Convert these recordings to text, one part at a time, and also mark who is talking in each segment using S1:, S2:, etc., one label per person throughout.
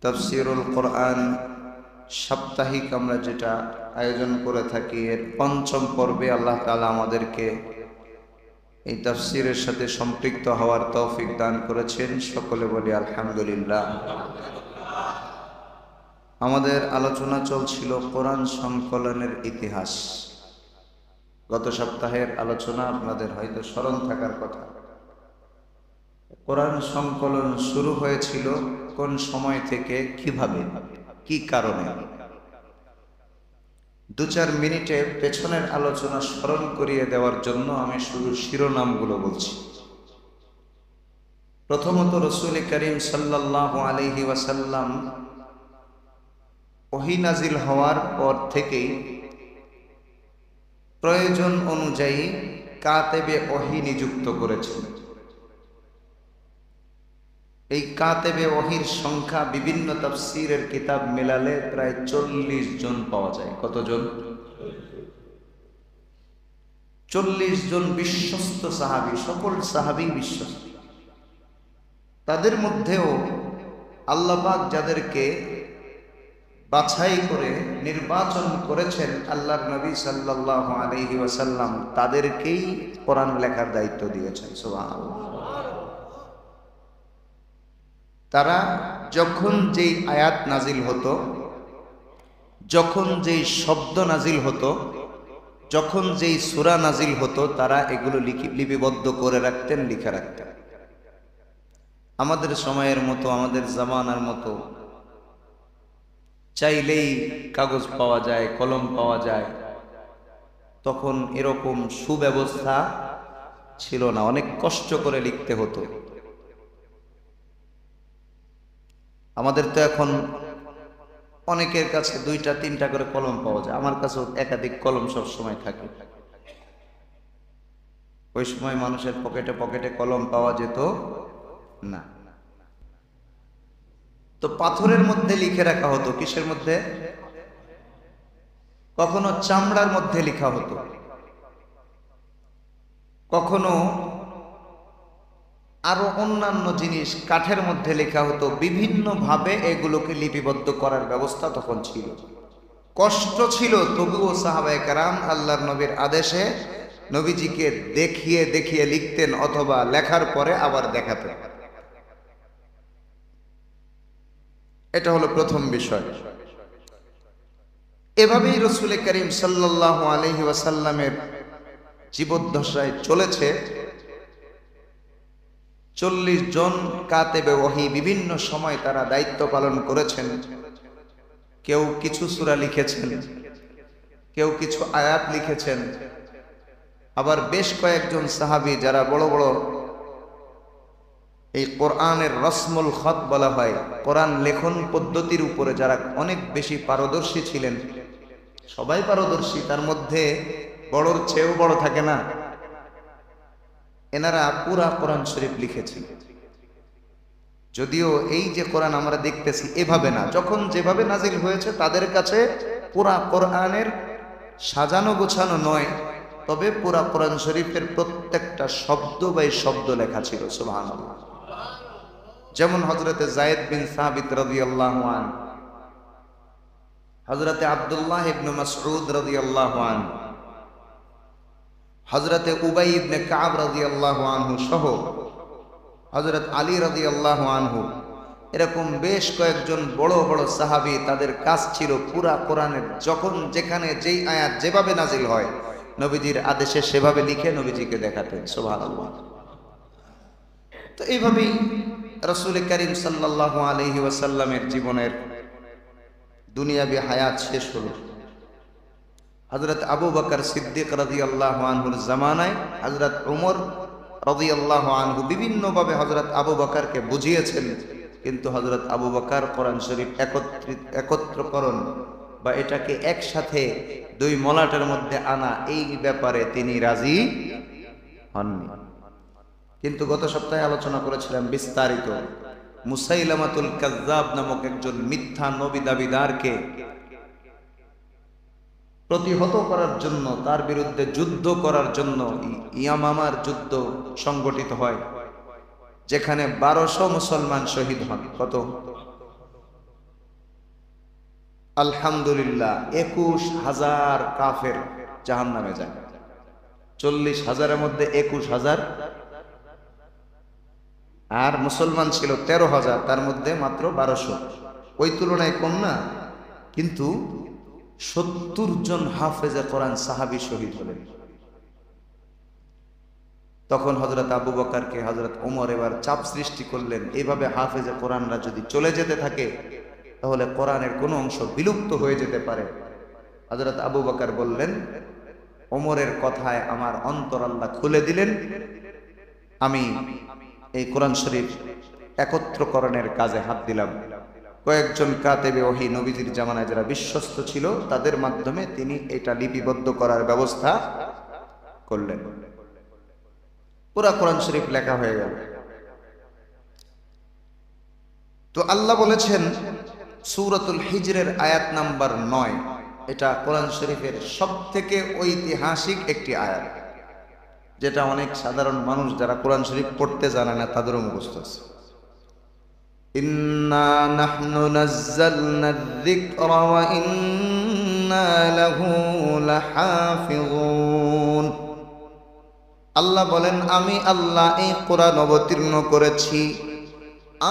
S1: তাফসীরুল কোরআন সাপ্তাহিক আমরা যেটা আয়োজন করে থাকি এর পঞ্চম পর্বে আল্লাহ তাআলা আমাদেরকে এই তাফসীরের সাথে সম্পৃক্ত হওয়ার তৌফিক দান করেছেন। সকলে বলি আলহামদুলিল্লাহ। আমাদের আলোচনা চলছিল কোরআন সংকলনের ইতিহাস। গত সপ্তাহের আলোচনা আপনাদের হয়তো স্মরণ থাকার কথা। কোরআন সংকলন শুরু হয়েছিল কোন সময় থেকে, কিভাবে, কি কারণে। 2-4 মিনিটে পেছনের আলোচনা স্মরণ করিয়ে দেওয়ার জন্য আমি শুধু শিরোনামগুলো বলছি। প্রথমত, রাসূল করিম সাল্লাল্লাহু আলাইহি ওয়াসাল্লাম ওহী নাজিল হওয়ার পর থেকেই প্রয়োজন অনুযায়ী কাতেবে ওহী নিযুক্ত করেছেন। এই কাতেবে ওহীর সংখ্যা বিভিন্ন তাফসীরের কিতাব মেলালে প্রায় 40 জন পাওয়া যায়। কতজন? 40 জন বিশ্বস্ত সাহাবী, সকল সাহাবী বিশ্বস্ত। তাদের মধ্যেও আল্লাহ পাক যাদেরকে বাছাই করে নির্বাচন করেছেন আল্লাহর নবী সাল্লাল্লাহু আলাইহি ওয়াসাল্লাম, তাদেরকেই কোরআন লেখার দায়িত্ব দিয়েছেন। সুবহানাল্লাহ। তারা যখন যেই আয়াত নাজিল হতো, যখন যেই শব্দ নাজিল হতো, যখন যেই সূরা নাজিল হতো, তারা এগুলো লিপিবদ্ধ করে রাখতেন, লিখে রাখতেন। আমাদের সময়ের মতো, আমাদের জামানার মতো চাইলেই কাগজ পাওয়া যায়, কলম পাওয়া যায়, তখন এরকম সুব্যবস্থা ছিল না। অনেক কষ্ট করে লিখতে হতো। আমাদের তো এখন অনেকের কাছে 2টা-3টা করে কলম পাওয়া যায়। আমার কাছেও একাধিক কলম সব সময় থাকে। ওই সময় মানুষের পকেটে পকেটে কলম পাওয়া যেত না। তো পাথরের মধ্যে লিখে রাখা হতো। কিসের মধ্যে? কখনো চামড়ার মধ্যে লেখা হতো, কখনো আরো অন্যান্য জিনিস কাঠের মধ্যে লেখা হতো। বিভিন্ন ভাবে এগুলোকে লিপিবদ্ধ করার ব্যবস্থা তখন ছিল। কষ্ট ছিল, তবুও সাহাবায়ে কেরাম আল্লাহর নবীর আদেশে নবীজিকে দেখিয়ে দেখিয়ে লিখতেন, অথবা লেখার পরে আবার দেখাতেন। এটা হলো প্রথম বিষয়। এভাবেই রাসূল করিম সাল্লাল্লাহু আলাইহি ওয়াসাল্লামের জীবদ্দশায় চলেছে। 40 জন কাতেবে ওহী বিভিন্ন সময় তারা দায়িত্ব পালন করেছেন। কেউ কিছু সূরা লিখেছেন, কেউ কিছু আয়াত লিখেছেন। আবার বেশ কয়েকজন সাহাবী যারা বড় বড় এই কোরআনের রসমুল খত বলা হয়, কোরআন লেখন পদ্ধতির উপরে যারা অনেক বেশি পারদর্শী ছিলেন, সবাই পারদর্শী, তার মধ্যে বড়র চেয়েও বড় থাকে না, এনারা পুরা কোরআন শরীফ লিখেছেন। যদিও এই যে কোরআন আমরা দেখতেছি এভাবে না, যখন যেভাবে নাজিল হয়েছে তাদের কাছে পুরা কোরআনের সাজানো গোছানো নয়, তবে পুরা কোরআন শরীফের প্রত্যেকটা শব্দ বাই শব্দ লেখা ছিল। সুবহানাল্লাহ। যেমন হযরতে যায়েদ বিন সাবিত রাদিয়াল্লাহু আনহু, হযরতে আব্দুল্লাহ ইবনে মাসউদ রাদিয়াল্লাহু আনহু, হযরতে উবাই ইবনে কাব রাদিয়াল্লাহু আনহু সহ হযরত আলী রাদিয়াল্লাহু আনহু, এরকম বেশ কয়েকজন বড় বড় সাহাবী, তাদের কাজ ছিল পুরা কোরআনের যখন যেখানে যেই আয়াত যেভাবে নাজিল হয় নবীজির আদেশে সেভাবে লিখে নবীজিকে দেখাতেন। সুবহানাল্লাহ। তো এইভাবেই রাসূল করিম সাল্লাল্লাহু আলাইহি ওয়াসাল্লামের জীবনের দুনিয়াবি হায়াত শেষ হলো। হযরত আবু বকর সিদ্দিক রাদিয়াল্লাহু আনহুর জামানায় হযরত ওমর রাদিয়াল্লাহু আনহু বিভিন্নভাবে হযরত আবু বকরকে বুঝিয়েছেন, কিন্তু হযরত আবু বকর কোরআন শরীফ একত্রকরণ বা এটাকে একসাথে 2 মলাটের মধ্যে আনা, এই ব্যাপারে তিনি রাজি হননি। কিন্তু গত সপ্তাহে আলোচনা করেছিলাম বিস্তারিত। মুসাইলামাতুল কাযযাব নামক একজন মিথ্যা নবী দাবিদারকে প্রতিহত করার জন্য, তার বিরুদ্ধে যুদ্ধ করার জন্য ইয়ামামার যুদ্ধ সংগঠিত হয়, যেখানে 1200 মুসলমান শহীদ হন। কত? আলহামদুলিল্লাহ ২১,০০০ কাফের জাহান্নামে যায়। ৪০,০০০-এর মধ্যে ২১,০০০, আর মুসলমান ছিল ১৩,০০০, তার মধ্যে মাত্র ১২০০। ওই তুলনায় কম না, কিন্তু ৭০ জন হাফেজে কোরআন সাহাবী শহীদ হলেন। তখন হযরত আবু বকরকে হযরত ওমর এবার চাপ সৃষ্টি করলেন, এইভাবে হাফেজে কোরআনরা যদি চলে যেতে থাকে তাহলে কোরআনের কোনো অংশ বিলুপ্ত হয়ে যেতে পারে। হযরত আবু বকর বললেন, ওমরের কথায় আমার অন্তর আল্লাহ খুলে দিলেন, আমি এই কোরআন শরীফ একত্রকরণের কাজে হাত দিলাম। কয়েকজন কাতেবে ওহী নবীজির জামানায় যারা বিশ্বস্ত ছিল তাদের মাধ্যমে তিনি এটা লিপিবদ্ধ করার ব্যবস্থা করলেন। পুরা কোরআন শরীফ লেখা হয়ে গেল। তো আল্লাহ বলেছেন সূরাতুল হিজরের আয়াত নাম্বার ৯, এটা কোরআন শরীফের সবথেকে ঐতিহাসিক একটি আয়াত, যেটা অনেক সাধারণ মানুষ যারা কোরআন শরীফ পড়তে জানে না তাদেরও মুখস্থ আছে। ইন্না নাহনু নাযালনা যিকরা ওয়া ইন্না লাহু লাহাফিযুন। আল্লাহ বলেন, আমি আল্লাহ এই কোরআন অবতীর্ণ করেছি,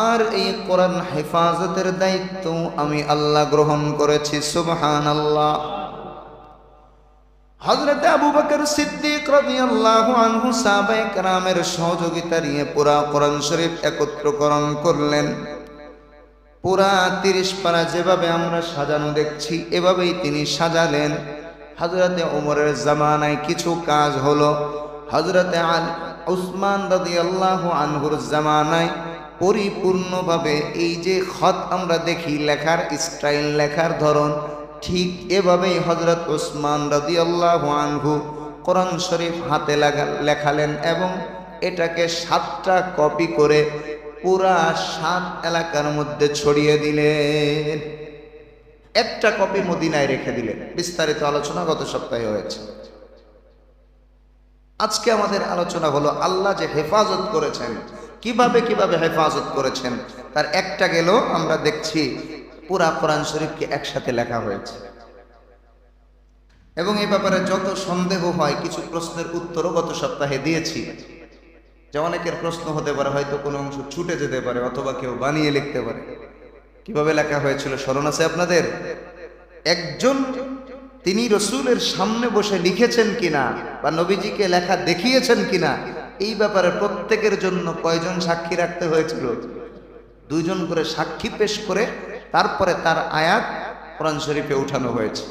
S1: আর এই কোরআন হেফাজতের দায়িত্ব আমি আল্লাহ গ্রহণ করেছি। সুবহানাল্লাহ। হযরত আবু বকর সিদ্দিক রাদিয়াল্লাহু আনহু সাহাবায়ে কেরামের সহযোগিতা নিয়ে পুরা কোরআন শরীফ একত্রকরণ করলেন। পুরা ৩০ পারা যেভাবে আমরা সাজানো দেখছি এভাবেই তিনি সাজালেন। হযরতে ওমরের জামানায় কিছু কাজ হলো, হযরতে উসমান রাদিয়াল্লাহু আনহুর জামানায় পরিপূর্ণভাবে এই যে খত আমরা দেখি, লেখার স্টাইল, লেখার ধরন, ঠিক এভাবেই হযরত উসমান রাদিয়াল্লাহু আনহু কোরআন শরীফ হাতে লেখালেন এবং এটাকে ৭টা কপি করে পুরা ৭ এলাকার মধ্যে ছড়িয়ে দিলেন। একটা কপি মদিনায় রেখে দিলেন। বিস্তারিত আলোচনা গত সপ্তাহে হয়েছে। আজকে আমাদের আলোচনা হলো আল্লাহ যে হেফাজত করেছেন, কিভাবে কিভাবে হেফাজত করেছেন তার একটা গেল, আমরা দেখছি পুরা কোরআন শরীফকে একসাথে লেখা হয়েছে। এবং এই ব্যাপারে যত সন্দেহ হয়, কিছু প্রশ্নের উত্তরও গত সপ্তাহে দিয়েছি। যে অনেকের প্রশ্ন হতে পারে, হয়তো কোনো অংশ ছুটে যেতে পারে অথবা কেউ বানিয়ে লিখতে পারে। কিভাবে লেখা হয়েছিল স্মরণ আছে আপনাদের? একজন তিনি রসুলের সামনে বসে লিখেছেন কিনা বা নবীজিকে লেখা দেখিয়েছেন কিনা, এই ব্যাপারে প্রত্যেকের জন্য কয়জন সাক্ষী রাখতে হয়েছিল? 2 জন করে সাক্ষী পেশ করে তারপরে তার আয়াত কোরআন শরীফে উঠানো হয়েছে।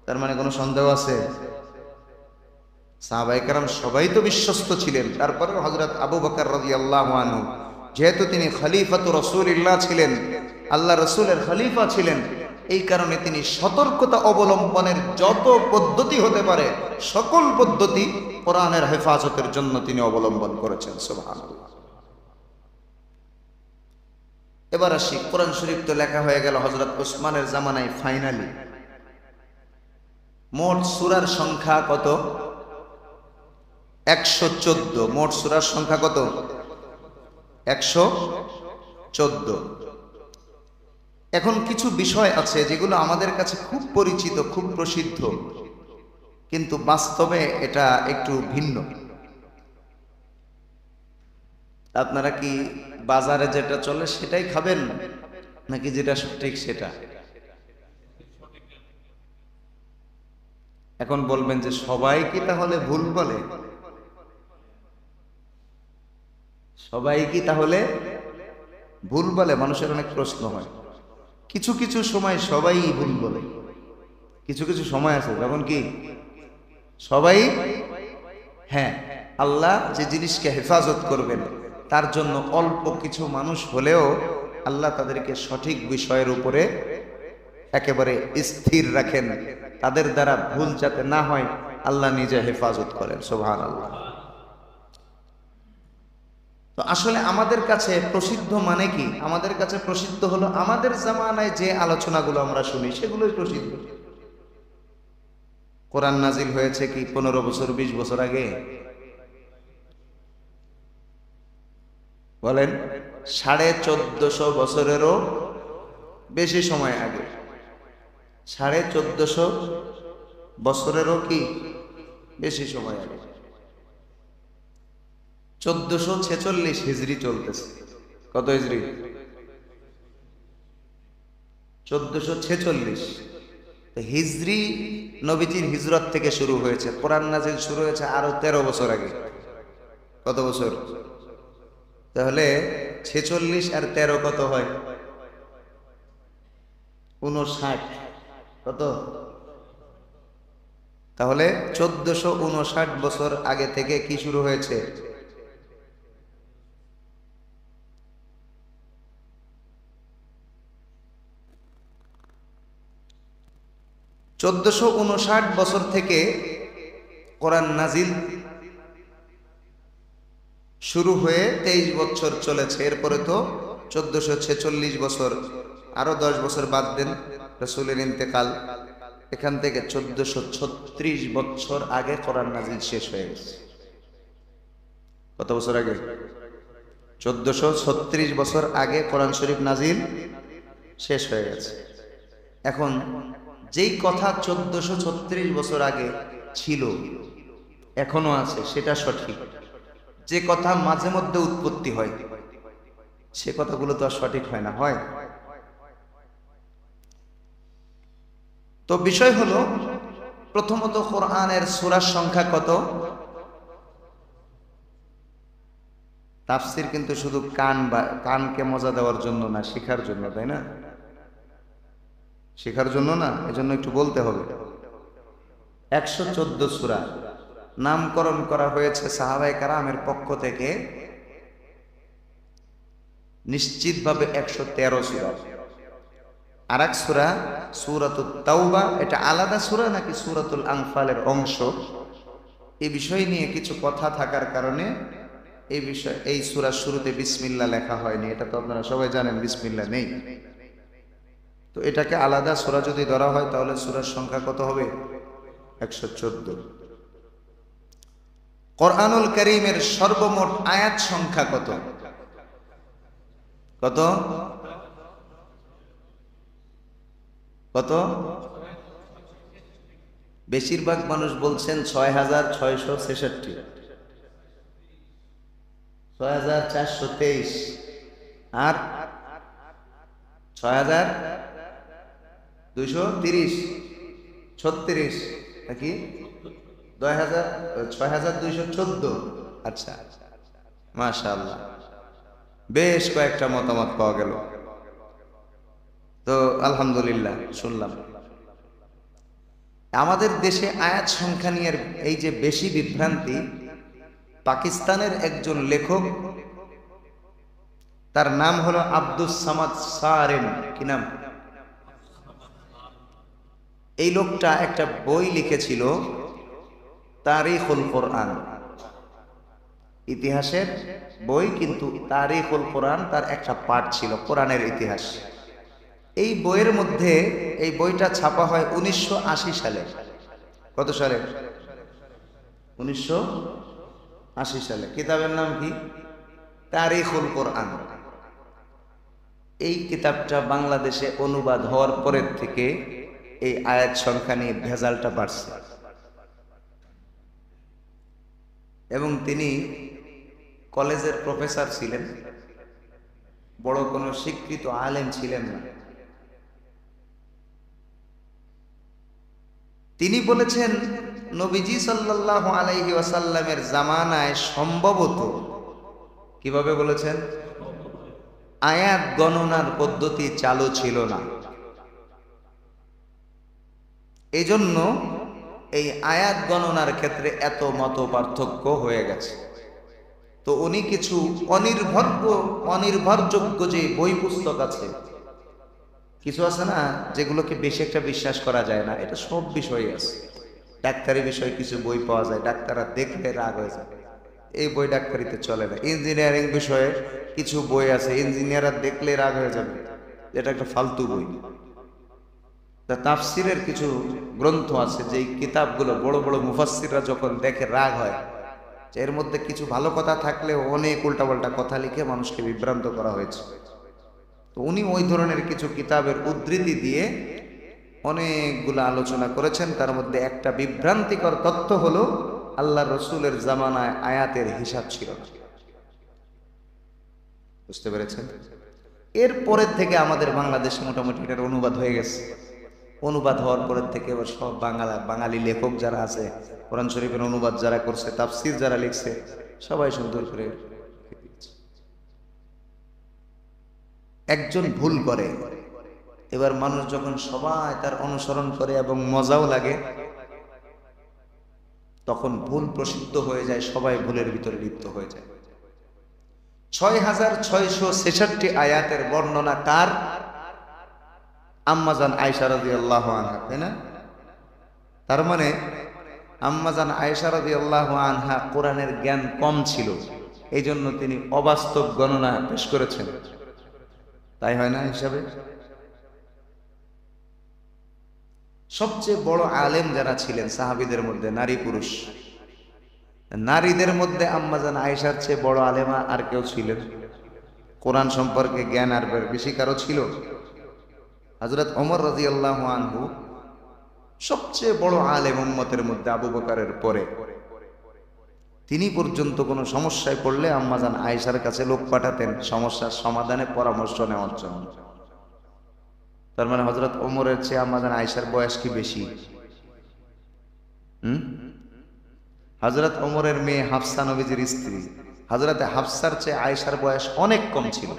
S1: তার মানে কোনো সন্দেহ আছে? সাহাবায়ে কেরাম সবাই তো বিশ্বস্ত ছিলেন, তারপরে হযরত আবু বকর রাদিয়াল্লাহু আনহু যেহেতু তিনি খলিফাতুর রাসূলুল্লাহ ছিলেন, আল্লাহ রসুলের খলিফা ছিলেন, এই কারণে তিনি সতর্কতা অবলম্বনের যত পদ্ধতি হতে পারে সকল পদ্ধতি কোরআনের হেফাজতের জন্য তিনি অবলম্বন করেছেন। সুবহানাল্লাহ। এবার আসি, কোরআন শরীফ তো লেখা হয়ে গেল হযরত ওসমানের জামানায় ফাইনালি। মোট সূরার সংখ্যা কত? 114। মোট সূরার সংখ্যা কত? 114। এখন কিছু বিষয় আছে যেগুলো আমাদের কাছে খুব পরিচিত, খুব প্রসিদ্ধ, কিন্তু বাস্তবে এটা একটু ভিন্ন। আপনারা কি বাজারে যেটা চলে সেটাই খাবেন নাকি যেটা সঠিক সেটা? এখন বলবেন যে সবাই কি তাহলে ভুল বলে? সবাই কি তাহলে ভুল বলে? মানুষের অনেক প্রশ্ন হয়। কিছু কিছু সময় সবাই ভুল বলে, কিছু কিছু সময় আছে যখন কি সবাই, হ্যাঁ, আল্লাহ যে জিনিসকে হেফাজত করবেন তার জন্য অল্প কিছু মানুষ হলেও আল্লাহ তাদেরকে সঠিক বিষয়ের উপরে একেবারে স্থির রাখেন, তাদের দ্বারা ভুল যাতে না হয় আল্লাহ নিজে হেফাজত করেন। সুবহানাল্লাহ। তো আসলে আমাদের কাছে প্রসিদ্ধ মানে কি? আমাদের কাছে প্রসিদ্ধ হলো আমাদের জামানায় যে আলোচনাগুলো আমরা শুনি সেগুলোই প্রসিদ্ধ। কোরআন নাজিল হয়েছে কি 15 বছর 20 বছর আগে? বলেন, 1450 বছরেরও বেশি সময় আগে। 1450 বছরেরও কি বেশি সময় আগে। 1446 হিজরি চলতেছে। কত হিজরি? 1446। হিজরি নবীজির হিজরত থেকে শুরু হয়েছে। কোরআন নাজিল শুরু হয়েছে আরো 13 বছর আগে। কত বছর? তাহলে 46 আর 13 কত হয়? 59। কত? তাহলে 1459 বছর আগে থেকে কি শুরু হয়েছে? বছর থেকে কোরআন নাজিল শুরু হয়ে 23 বছর চলেছে। এরপরে তো 1446 বছর, আরো 10 বছর বাদ দেন রাসূলের ইন্তেকাল, এখান থেকে 1436 বছর আগে কোরআন নাজিল শেষ হয়ে গেছে। কত বছর আগে? 1436 বছর আগে কোরআন শরীফ নাজিল শেষ হয়ে গেছে। এখন যেই কথা 1436 বছর আগে ছিল এখনো আছে সেটা সঠিক। যে কথা মাঝে মধ্যে উৎপত্তি হয় সে কথাগুলো তো আর সঠিক হয় না, হয়? তো বিষয় হলো, প্রথমত কোরআনের সূরার সংখ্যা কত? তাফসীর কিন্তু শুধু কানকে মজা দেওয়ার জন্য না, শেখার জন্য, তাই না? শেখার জন্য না, এজন্য একটু বলতে হবে। 114 সূরা নামকরণ করা হয়েছে সাহাবায়ে কেরামের পক্ষ থেকে নিশ্চিতভাবে 113 সূরা। আর এক সূরা সূরাতুত তাওবা, এটা আলাদা সূরা নাকি সূরাতুল আনফালের অংশ, এই বিষয় নিয়ে কিছু কথা থাকার কারণে এই সূরার শুরুতে বিসমিল্লাহ লেখা হয়নি। এটা তো আপনারা সবাই জানেন বিসমিল্লাহ নেই। তো এটাকে আলাদা সূরা যদি ধরা হয় তাহলে সূরার সংখ্যা কত হবে? 114। কোরআনুল কারীমের সর্বমোট আয়াত সংখ্যা কত? কত? কত? বেশিরভাগ মানুষ বলছেন 6666, 6423 আর 6230, 36 নাকি 6214? আচ্ছা, মাশাআল্লাহ, বেশ কয়েকটা মতামত পাওয়া গেল। তো আলহামদুলিল্লাহ শুনলাম। আমাদের দেশে আয়াত সংখ্যা নিয়ে এই যে বেশি বিভ্রান্তি, পাকিস্তানের একজন লেখক, তার নাম হলো আব্দুস সামাদ সারেন। কি নাম? এই লোকটা একটা বই লিখেছিল, তারিখুল কোরআন, ইতিহাসের বই, কিন্তু তারিখুল কোরআন তার একটা পাঠ ছিল, কোরআনের ইতিহাস। এই বইয়ের মধ্যে, এই বইটা ছাপা হয় 1980 সালে। কত সালে? 1980 সালে। কিতাবের নাম কি? তারিখুল কোরআন। এই কিতাবটা বাংলাদেশে অনুবাদ হওয়ার পরের থেকে এই আয়াত সংখ্যা নিয়ে ভেজালটা বাড়ছে। এবং তিনি কলেজের প্রফেসর ছিলেন, বড় কোনো স্বীকৃত আলেম ছিলেন না। তিনি বলেছেন নবীজি সাল্লাল্লাহু আলাইহি ওয়াসাল্লামের জামানায় সম্ভবত, কিভাবে বলেছেন, আয়াত গণনার পদ্ধতি চালু ছিল না, এজন্য এই আয়াত গণনার ক্ষেত্রে এত মত পার্থক্য হয়ে গেছে। তো উনি কিছু অনির্ভরযোগ্য যে বই পুস্তক আছে, কিছু আছে না যেগুলোকে বেশি একটা বিশ্বাস করা যায় না, এটা সব বিষয় আছে। ডাক্তারি বিষয়ে কিছু বই পাওয়া যায়, ডাক্তাররা দেখলে রাগ হয়ে যায়, এই বই ডাক্তারিতে চলে না। ইঞ্জিনিয়ারিং বিষয়ে কিছু বই আছে, ইঞ্জিনিয়াররা দেখলে রাগ হয়ে যাবে, এটা একটা ফালতু বই। তাফসিরের কিছু গ্রন্থ আছে, যে কিতাবগুলো বড় বড় মুফাসসিররা যখন দেখে রাগ হয়, যে এর মধ্যে কিছু ভালো কথা থাকলেও অনেক উল্টাপাল্টা কথা লিখে মানুষকে বিভ্রান্ত করা হয়েছে। তো উনি ওই ধরনের কিছু কিতাবের উদ্ধৃতি দিয়ে অনেকগুলো আলোচনা করেছেন। তার মধ্যে একটা বিভ্রান্তিকর তথ্য হলো আল্লাহ রসুলের জামানায় আয়াতের হিসাব ছিল না। বুঝতে পেরেছেন? এরপরের থেকে আমাদের বাংলাদেশে মোটামুটি এটার অনুবাদ হয়ে গেছে। অনুবাদ হওয়ার পরের থেকে এবার সব বাঙালি লেখক যারা আছে, কোরআন শরীফের অনুবাদ যারা করছে, তাফসির যারা লিখছে, সবাই সুন্দর করে একজন ভুল করে, এবার মানুষ যখন সবাই তার অনুসরণ করে এবং মজাও লাগে, তখন ভুল প্রসিদ্ধ হয়ে যায়, সবাই ভুলের ভিতরে লিপ্ত হয়ে যায়। 6666 আয়াতের বর্ণনা কার? আম্মাজান আয়েশা রাদিয়াল্লাহু আনহা, তাই না? তার মানে আম্মাজান আয়েশা রাদিয়াল্লাহু আনহা কোরআনের জ্ঞান কম ছিল, এই জন্য তিনি অবাস্তব গণনা পেশ করেছেন, তাই হয় না হিসাবে? সবচেয়ে বড় আলেম যারা ছিলেন সাহাবীদের মধ্যে, নারী পুরুষ, নারীদের মধ্যে আম্মাজান আয়েশার চেয়ে বড় আলেমা আর কেউ ছিলেন? কোরআন সম্পর্কে জ্ঞান আর বেশি কারো ছিল? হযরত ওমর রাদিয়াল্লাহু আনহু সবচেয়ে বড় আলেম উম্মতের মধ্যে, আবু বকরের পরে। তিনি পর্যন্ত কোনো সমস্যায় পড়লে আম্মাজান আয়েশার কাছে লোক পাঠাতেন সমস্যার সমাধানে পরামর্শ নেওয়ার জন্য। তার মানে হযরত ওমরের চেয়ে আম্মাজান আয়েশার বয়স কি বেশি? হযরত ওমরের মেয়ে হাফসা নবীজির স্ত্রী, হযরত হাফসার চেয়ে আয়েশার বয়স অনেক কম ছিল।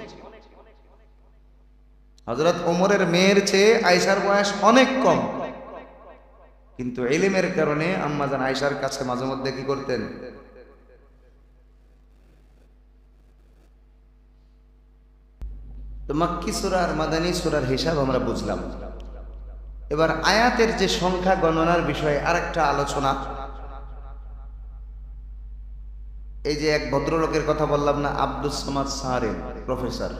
S1: হযরত ওমরের মেয়ের চেয়ে আয়েশার বয়স অনেক কম, কিন্তু ইলমের কারণে আম্মাজান আয়েশার কাছে মাঝে মধ্যে কি করতেন? তো মাক্কি সূরা আর মাদানী সূরার হিসাব আমরা বুঝলাম। এবার আয়াতের যে সংখ্যা গণনার বিষয়ে আরেকটা আলোচনা। এই যে এক ভদ্রলোকের কথা বললাম না, আব্দুস সামাদ সাহারি, প্রফেসর,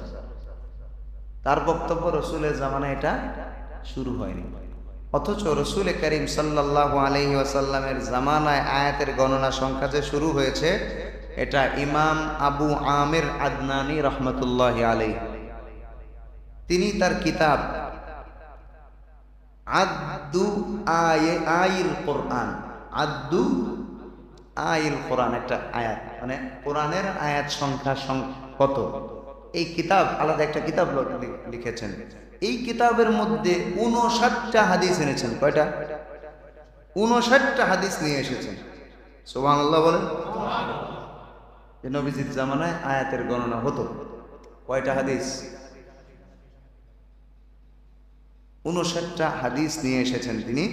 S1: তার বক্তব্য রসুলের জামানায় এটা শুরু হয়নি, অথচ রসুল করিম সাল্লাল্লাহু আলাইহি ওয়াসাল্লামের জামানায় আয়াতের গণনা সংখ্যা যে শুরু হয়েছে, এটা ইমাম আবু আমির আদনানী রহমতুল্লাহি আলাইহি, তিনি তার কিতাব আদ্দু আইল কোরআন, আদ্দু আইল কোরআন, একটা আয়াত মানে কোরআনের আয়াত সংখ্যা কত, এই কিতাব আলাদা একটা কিতাব লিখেছেন। এই কিতাবের মধ্যে 59টা হাদিস এনেছেন। কয়টা? 59টা হাদিস নিয়ে এসেছেন। সুবহানাল্লাহ বলেন। যে নবীজির জামানায় আয়াতের গণনা হতো। কয়টা হাদিস? 59টা হাদিস নিয়ে এসেছেন তিনি।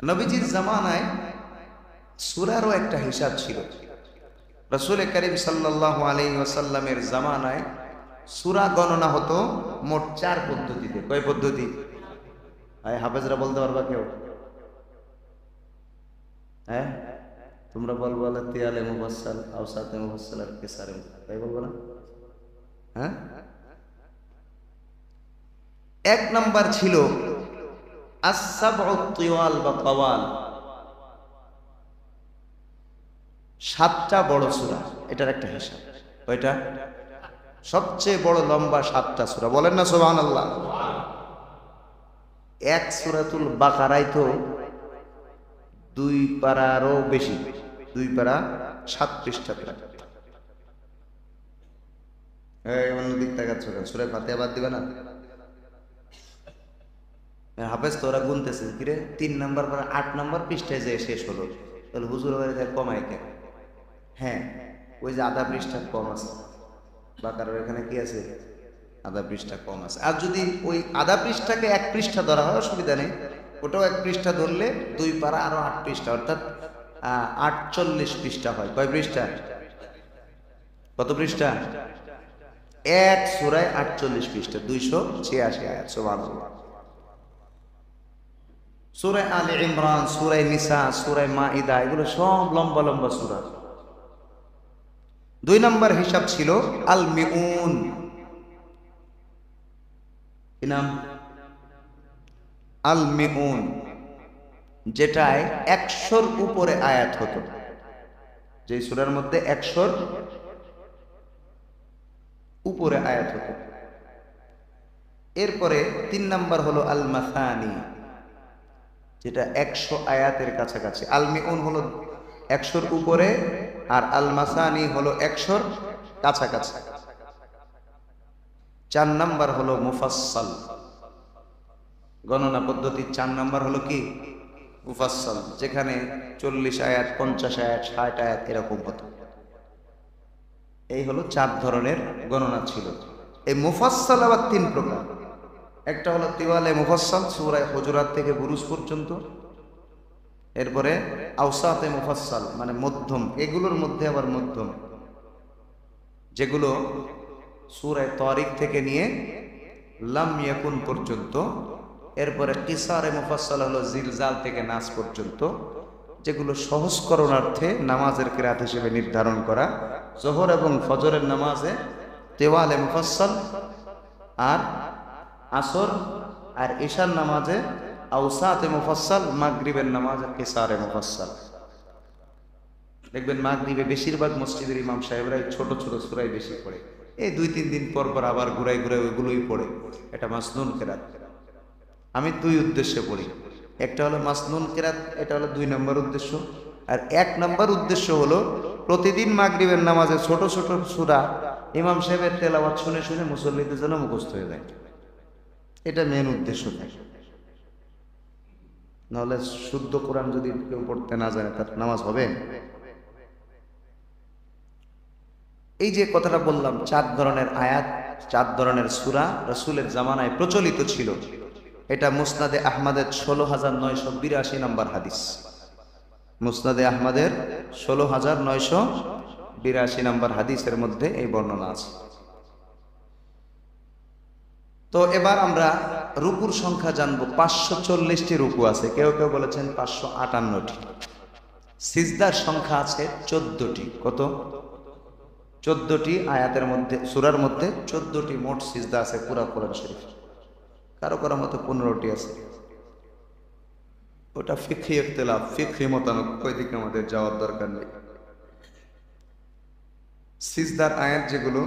S1: নবীজির জামানায় সূরারও একটা হিসাব ছিল। রাসূল করিম সাল্লাল্লাহু আলাইহি ওয়াসাল্লামের জামানায় সূরা গণনা হতো মোট 4 পদ্ধতিতে। কয় পদ্ধতি? হাফেজরা বলতে পারবা কেউ? হ্যাঁ, তোমরা বলবো তিয়ালে মুফাসসাল, আওসাতে মুফাসসাল আর কিসারে, তাই বলবো না? হ্যাঁ, 1 নাম্বার ছিল আস-সাবউত তিওয়াল বা তাওয়াল, 7টা বড় সূরা, এটার একটা হিসাব। কয়টা? সবচেয়ে বড় লম্বা 7টা সূরা, বলেন না সুবহানাল্লাহ। এক সূরাতুল বাকারায় তো 2 পারারও বেশি, 2 পারা 7 পৃষ্ঠা প্রায়। এই অন্যদিক তাকাচ্ছ কেন? সূরা ফাতিহা বাদ দিবে না? হাফেজ তো ওরা গুনতেছে, কিরে 3 নাম্বার পর 8 নাম্বার পৃষ্ঠায় যে শেষ হলো, তাহলে হুজুর বাড়িতে কমায় কেন? হ্যাঁ, ওই যে আধা পৃষ্ঠা কম আছে, বাকারার এখানে কি আছে? আধা পৃষ্ঠা কম আছে। আর যদি ওই আধা পৃষ্ঠাকে 1 পৃষ্ঠা ধরা হয় অসুবিধা নেই, ওটাও 1 পৃষ্ঠা ধরলে 2 পারা আরো 8 পৃষ্ঠা, অর্থাৎ 48 পৃষ্ঠা হয়। কয় পৃষ্ঠা? কত পৃষ্ঠা? এক সূরায় 48 পৃষ্ঠা, 286 আয়াত। সুবহানাল্লাহ। সূরা আলে ইমরান, সূরা নিসা, সূরা মাইদা, এগুলো সব লম্বা লম্বা সূরা। 2 নম্বর হিসাব ছিল আল মিউন। কি নাম? আল মিউন, যেটায় 100-র উপরে আয়াত হতো, যে সূরার মধ্যে 100-র উপরে আয়াত হতো। এরপরে 3 নাম্বার হলো আল মাসানি, যেটা 100 আয়াতের কাছাকাছি। আল মিউন হলো 100-র উপরে, আর আল মাসানি হলো 100-র কাছাকাছি। 4 নাম্বার হলো মুফাসসাল, গণনা পদ্ধতির 4 নাম্বার হলো কি মুফাসসাল, যেখানে 40 আয়াত, 50 আয়াত, 60 আয়াত এরকম হতো। এই হলো 4 ধরনের গণনা ছিল। এই মুফাসসাল আবার 3 প্রকার। একটা হলো তিওয়ালে মুফাসসাল, সূরা হুজুরাত থেকে বুরুজ পর্যন্ত। এরপরে আওসাতে মুফাসসাল, মানে মধ্যম, এগুলোর মধ্যে আবার মধ্যম, যেগুলো সূরা তারিক থেকে নিয়ে লাম ইয়াকুন পর্যন্ত। এরপরে কিসারে মুফাসসাল হলো জিলজাল থেকে নাস পর্যন্ত, যেগুলো সহজকরণার্থে নামাজের কিরাত হিসেবে নির্ধারণ করা। যোহর এবং ফজরের নামাজে তিওয়ালে মুফাসসাল, আর আসর আর ঈশার নামাজে আওসাতে মুফাসসাল, মাগরিবের নামাজে কিসারে মুফাসসাল। দেখবেন মাগরিবে বেশিরভাগ মসজিদের ইমাম সাহেবরা ছোট ছোট সূরাই বেশি পড়ে, এই 2-3 দিন পর পর আবার ঘুরাই ঘুরাই ওইগুলোই পড়ে। এটা মাসনুন কিরাত। আমি 2 উদ্দেশ্যে পড়ি। একটা হলো মাসনুন কিরাত, এটা হলো 2 নম্বর উদ্দেশ্য। আর 1 নম্বর উদ্দেশ্য হলো প্রতিদিন মাগরিবের নামাজে ছোট ছোট সূরা ইমাম সাহেবের তেলাওয়াত শুনে শুনে মুসল্লিদের জন্য মুখস্থ হয়ে যায়। এটা মেন উদ্দেশ্য থাকে। নাহলে শুদ্ধ কোরআন যদি কেউ পড়তে না জানে, তার নামাজ হবে? এই যে কথাটা বললাম, 4 ধরনের আয়াত, 4 ধরনের সূরা রাসূলের জামানায় প্রচলিত ছিল। এটা মুসনাদে আহমদের 16,982 নম্বর হাদিস। মুসনাদে আহমদের 16,982 নম্বর হাদিসের মধ্যে এই বর্ণনা আছে। তো এবার আমরা রুকুর সংখ্যা জানবো। 540টি রুকু আছে, কেউ কেউ বলেছেন 558টি। সিজদার সংখ্যা আছে 14টি। কত? 14টি আয়াতের মধ্যে, সূরার মধ্যে 14টি মোট সিজদা আছে পুরা কোরআন শরীফ। কারো কারো মতো 15টি আছে। ওটা ফিকহি ইখতিলাফ, ফিকহি মতানক, ওই দিকে আমাদের যাওয়ার দরকার নেই। সিজদার আয়াত যেগুলো,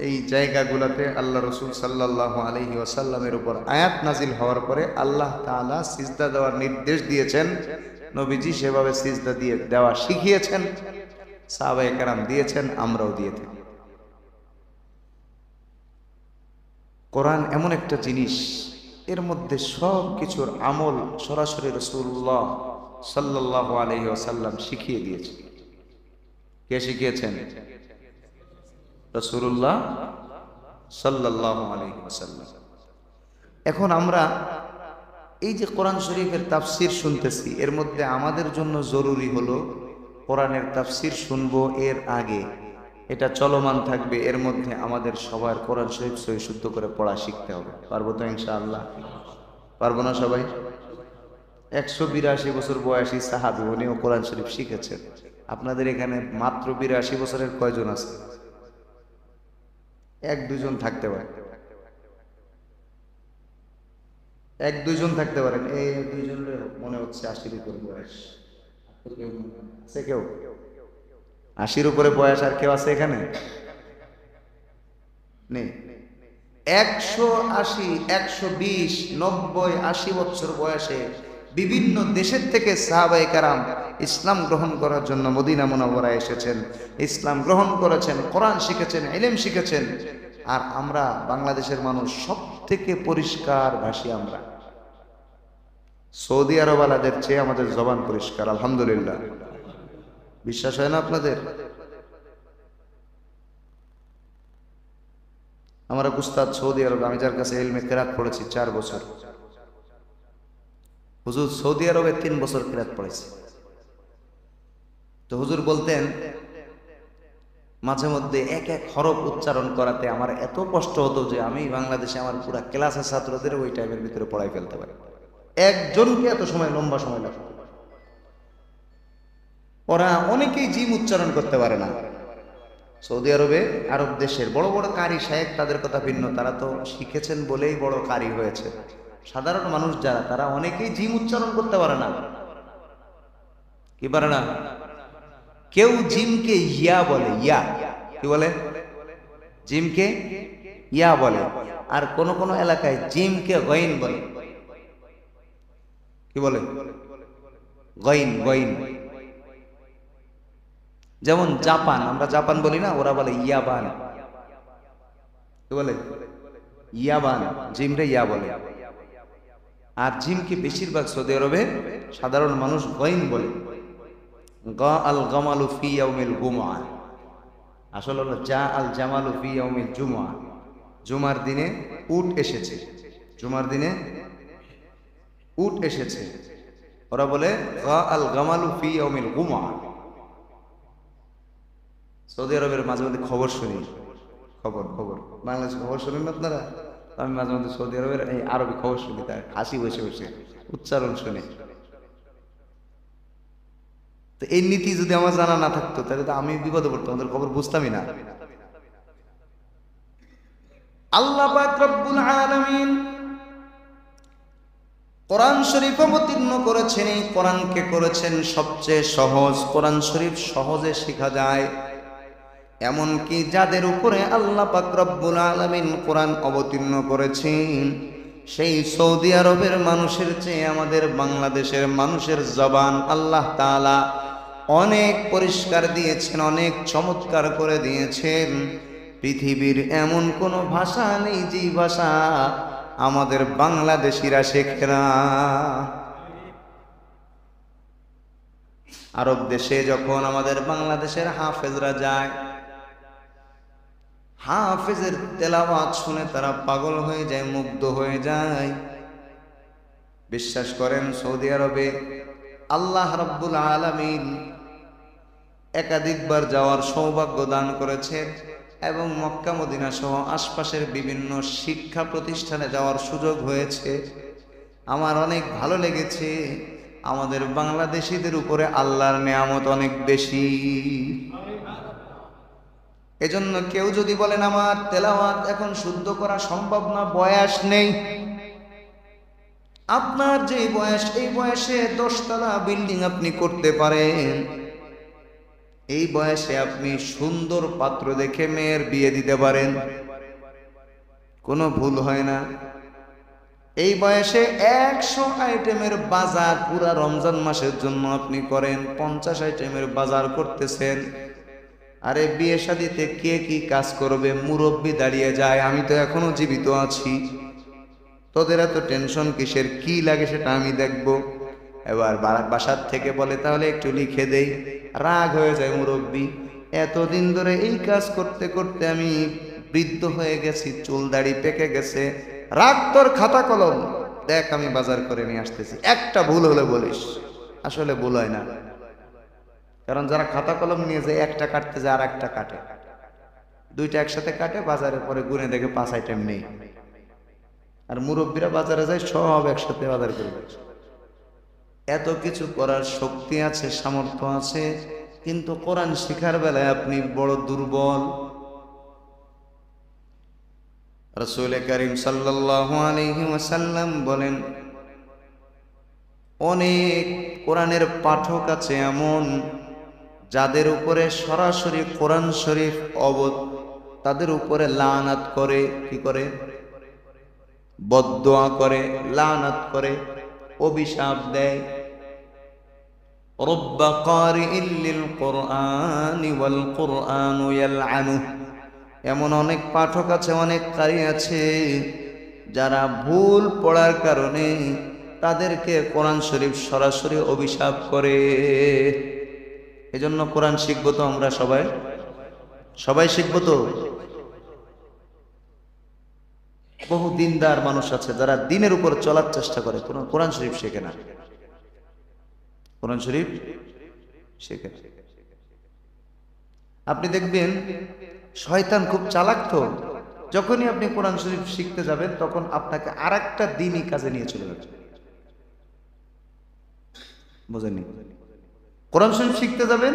S1: এই জায়গাগুলোতে আল্লাহ রাসূল সাল্লাল্লাহু আলাইহি ওয়াসাল্লামের উপর আয়াত নাজিল হওয়ার পরে আল্লাহ তাআলা সিজদা দেওয়ার নির্দেশ দিয়েছেন। নবীজি সেভাবে সিজদা দিয়ে দেওয়া শিখিয়েছেন, সাহাবায়ে কেরাম দিয়েছেন, আমরাও দিয়ে থাকি। কোরআন এমন একটা জিনিস, এর মধ্যে সব কিছুর আমল সরাসরি রাসূলুল্লাহ সাল্লাল্লাহু আলাইহি ওয়াসাল্লাম শিখিয়ে দিয়েছেন। কে শিখিয়েছেন? রাসূলুল্লাহ সাল্লাল্লাহু আলাইহি ওয়াসাল্লাম। এখন আমরা এই যে কোরআন শরীফের তাফসীর শুনতেছি, এর মধ্যে আমাদের জন্য জরুরি হলো কোরআনের তাফসীর শুনবো, এর আগে এটা চলমান থাকবে, এর মধ্যে আমাদের সবার কোরআন শরীফ সহি শুদ্ধ করে পড়া শিখতে হবে। পারবো তো ইনশাআল্লাহ? পারবো না সবাই? 182 বছর বয়সী সাহাবী, উনিও কোরআন শরীফ শিখেছেন। আপনাদের এখানে মাত্র 82 বছরের কয়জন আছে? 1-2 জন থাকতে পারে, 1-2 জন থাকতে পারেন। এই 2 জনের মনে হচ্ছে 80-র উপরে বয়স আছে। কেউ 80-র উপরে বয়স আর কেউ আছে এখানে? নেই। 180, 120, 90, 80 বছর বয়সে বিভিন্ন দেশের থেকে সাহাবায়ে কেরাম ইসলাম গ্রহণ করার জন্য মদিনা মুনাওয়ারায় এসেছেন, ইসলাম গ্রহণ করেছেন, কোরআন শিখেছেন, ইলম শিখেছেন। আর আমরা বাংলাদেশের মানুষ সব থেকে পরিষ্কার ভাষী। আমরা সৌদি আরবওয়ালাদের চেয়ে আমাদের জবান পরিষ্কার, আলহামদুলিল্লাহ। বিশ্বাস হয় না আপনাদের? আমার এক উস্তাদ সৌদি আরব, আমি যার কাছে ইলমে কিরাত পড়েছি 4 বছর, হুজুর সৌদি আরবে 3 বছর কিরাত পড়েছে। তো হুজুর বলতেন, মাঝে মধ্যে এক এক হরফ উচ্চারণ করাতে আমার এত কষ্ট হতো যে আমি বাংলাদেশে আমার পুরো ক্লাসের ছাত্রদের ওই টাইমের ভিতরে পড়াই ফেলতে পারি। একজনকে এত সময়, লম্বা সময় লাগে। ওরা অনেকেই জিম উচ্চারণ করতে পারে না। সৌদি আরবে, আরব দেশের বড় বড় কারি সাহেব, তাদের কথা ভিন্ন, তারা তো শিখেছেন বলেই বড় কারি হয়েছে। সাধারণ মানুষ যারা, তারা অনেকেই জিম উচ্চারণ করতে পারে না। কি পারে না? কেউ জিমকে ইয়া বলে, ইয়া। কি বলে? জিমকে ইয়া বলে। আর কোন কোন এলাকায় জিমকে গইন বলে। কি বলে? গইন, গইন। যেমন জাপান, আমরা জাপান বলি না, ওরা বলে ইয়াবান। কি বলে? ইয়াবান। জিমরে ইয়া বলে। আর জিমকে বেশিরভাগ সৌদি আরবে সাধারণ মানুষ গইন বলে। গা আল গামালু ফি ইয়াউমিল জুমআ, আসলে হলো জা আল জামালু ফি ইয়াউমিল জুমআ, জুমার দিনে উট এসেছে, জুমার দিনে উট এসেছে। ওরা বলে গা আল গামালু ফি ইয়াউমিল জুমআ। সৌদি আরবের মাঝে মধ্যে খবর শুনি, খবর বাংলাদেশের খবর শুনেন না আপনারা? আমি মাঝে মধ্যে সৌদি আরবের এই আরবি খবর শুনি, তার হাসি বসে বসে উচ্চারণ শুনে। তো এই নীতি যদি আমার জানা না থাকতো তাহলে তো আমি বিপদে পড়তাম, ওদের খবর বুঝতামই না। আল্লাহ পাক রব্বুল আলামিন কোরআন শরীফ অবতীর্ণ করেছেন। এই কোরআনকে করেছেন সবচেয়ে সহজ। কোরআন শরীফ সহজে শেখা যায়। এমনকি যাদের উপরে আল্লাহ পাক রব্বুল আলামিন কোরআন অবতীর্ণ করেছেন, সেই সৌদি আরবের মানুষের চেয়ে আমাদের বাংলাদেশের মানুষের জবান আল্লাহ তাআলা অনেক পরিষ্কার দিয়েছেন, অনেক চমৎকার করে দিয়েছেন। পৃথিবীর এমন কোনো ভাষা নেই যে ভাষা আমাদের বাংলাদেশিরা শেখে না। আরব দেশে যখন আমাদের বাংলাদেশের হাফেজরা যায়, হাফেজের তেলাওয়াত শুনে তারা পাগল হয়ে যায়, মুগ্ধ হয়ে যায়। বিশ্বাস করেন, সৌদি আরবে আল্লাহ রাব্বুল আলামিন একাধিকবার যাওয়ার সৌভাগ্য দান করেছে এবং মক্কা মদিনা সহ আশপাশের বিভিন্ন শিক্ষা প্রতিষ্ঠানে যাওয়ার সুযোগ হয়েছে। আমার অনেক ভালো লেগেছে। আমাদের বাংলাদেশিদের উপরে আল্লাহর নেয়ামত অনেক বেশি। এজন্য কেউ যদি বলেন আমার তেলাওয়াত এখন শুদ্ধ করা সম্ভব না, বয়স নেই। আপনার যে বয়স, এই বয়সে 10 তলা বিল্ডিং আপনি করতে পারেন। এই বয়সে আপনি সুন্দর পাত্র দেখে মেয়ের বিয়ে দিতে পারেন, কোনো ভুল হয় না। এই বয়সে 100 আইটেমের বাজার পুরা রমজান মাসের জন্য আপনি করেন, 50 আইটেমের বাজার করতেছেন। আরে বিয়ে শাদিতে কে কি কাজ করবে, মুরব্বি দাঁড়িয়ে যায়, আমি তো এখনো জীবিত আছি, তোদের এত টেনশন কিসের, কি লাগে সেটা আমি দেখব। এবার বাসার থেকে বলে তাহলে একটু লিখে দেই, রাগ হয়ে যায় মুরব্বি, এতদিন ধরে এই কাজ করতে করতে আমি বৃদ্ধ হয়ে গেছি, চুল দাড়ি পেকে গেছে, রাগ তোর খাতা কলম, দেখ আমি বাজার করে নিয়ে আসতেছি। একটা ভুল হলে বলিস, আসলে ভুল হয় না। কারণ যারা খাতা কলম নিয়ে যায়, একটা কাটতে যায় আর একটা কাটে, দুইটা একসাথে কাটে, বাজারে পরে গুনে দেখে 5 আইটেম নেই। আর মুরব্বীরা বাজারে যায় সব একসাথে বাজার করে। এত কিছু করার শক্তি আছে, সামর্থ্য আছে, কিন্তু কোরআন শিখার বেলায় আপনি বড় দুর্বল। রাসূল করিম সাল্লাল্লাহু আলাইহি ওয়াসাল্লাম বলেন, অনেক কোরআনের পাঠক আছে এমন যাদের উপরে সরাসরি কোরআন শরীফ তাদের উপরে লানাত করে, কি করে, বদদুয়া করে, লানাত করে, অভিশাপ দেয়। রব্বা কারিইল লিল কুরআনি ওয়াল কুরআনু ইয়ালআনু। এমন অনেক পাঠক আছে, অনেক কারি আছে যারা ভুল পড়ার কারণে তাদেরকে কোরআন শরীফ সরাসরি অভিশাপ করে। এজন্য কোরআন শিখবো তো আমরা সবাই শিখবো তো। বহু দিনদার মানুষ আছে যারা দিনের উপর চলার চেষ্টা করে, কোরআন শরীফ শেখে না, কোরআন শরীফ শেখে। আপনি দেখবেন শয়তান খুব চালাক, তো যখনই আপনি কোরআন শরীফ শিখতে যাবেন তখন আপনাকে আরেকটা দ্বীনি কাজে নিয়ে চলে যাবে। বুঝেননি? কোরআন শরীফ শিখতে যাবেন,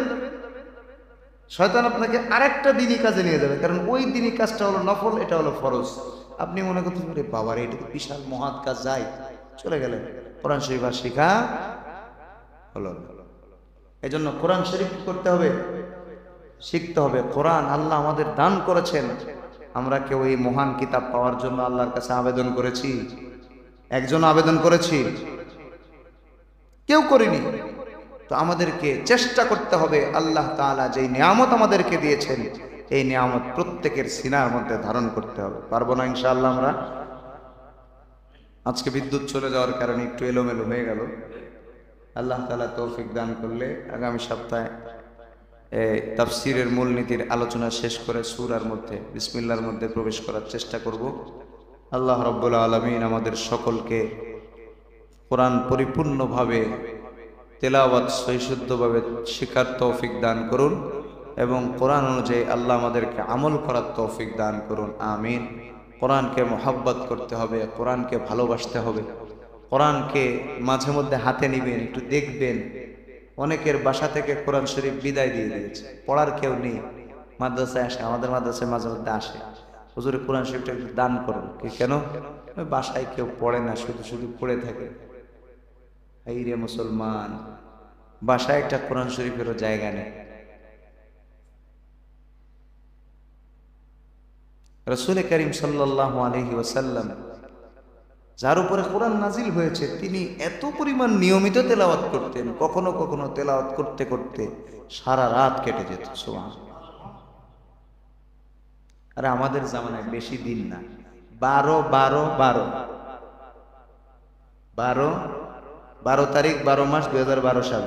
S1: শয়তান আপনাকে আরেকটা দ্বীনি কাজে নিয়ে যাবে, কারণ ওই দ্বীনি কাজটা হলো নফল, এটা হলো ফরজ। আপনি মনে করতে পারেন বাবার এটা তো বিশাল মহৎ কাজ, যাই, চলে গেলেন, কোরআন শরীফ আর শেখা হলো। এই জন্য কোরআন শরীফ করতে হবে, শিখতে হবে। কোরআন আল্লাহ আমাদের দান করেছেন, আমরা কেউ এই মহান কিতাব পাওয়ার জন্য আল্লাহর কাছে আবেদন করেছি? একজন আবেদন করেছি? কেউ করিনি। তো আমাদেরকে চেষ্টা করতে হবে আল্লাহ তাআলা যেই নিয়ামত আমাদেরকে দিয়েছেন এই নিয়ামত প্রত্যেকের সিনার মধ্যে ধারণ করতে হবে। পারবো না ইনশাআল্লাহ আমরা? আজকে বিদ্যুৎ চলে যাওয়ার কারণে একটু এলোমেলো হয়ে গেল। আল্লাহ তাআলা তৌফিক দান করলে আগামী সপ্তাহে তাফসীরের মূলনীতির আলোচনা শেষ করে সূরার মধ্যে বিসমিল্লাহর মধ্যে প্রবেশ করার চেষ্টা করব। আল্লাহ রাব্বুল আলামিন আমাদের সকলকে কোরআন পরিপূর্ণভাবে তেলাওয়াত সহিশুদ্ধভাবে শেখার তৌফিক দান করুন এবং কোরআন অনুযায়ী আল্লাহ আমাদেরকে আমল করার তৌফিক দান করুন, আমিন। কোরআনকে মহব্বত করতে হবে, কোরআনকে ভালোবাসতে হবে, কোরআনকে মাঝে মধ্যে হাতে নিবেন, একটু দেখবেন। অনেকের বাসা থেকে কোরআন শরীফ বিদায় দিয়ে দিয়েছে, পড়ার কেউ নেই। মাদ্রাসায় আসে, আমাদের মাদ্রাসায় মাঝে মধ্যে আসে, হুজুরে কোরআন শরীফটা একটু দান করুন। কেন? বাসায় কেউ পড়ে না, শুধু শুধু পড়ে থাকে। এই রে মুসলমান, বাসায় একটা কোরআন শরীফেরও জায়গা নেই। রাসূল করিম সাল্লাল্লাহু আলাইহি ওয়াসাল্লাম যার উপরে কোরআন নাজিল হয়েছে তিনি এত পরিমাণ নিয়মিত তেলাওয়াত করতেন, কখনো কখনো তেলাওয়াত করতে করতে সারা রাত কেটে যেত। সুবহানাল্লাহ। আরে আমাদের জামানায় বেশি দিন না, 12 তারিখ 12 মাস 2012 সাল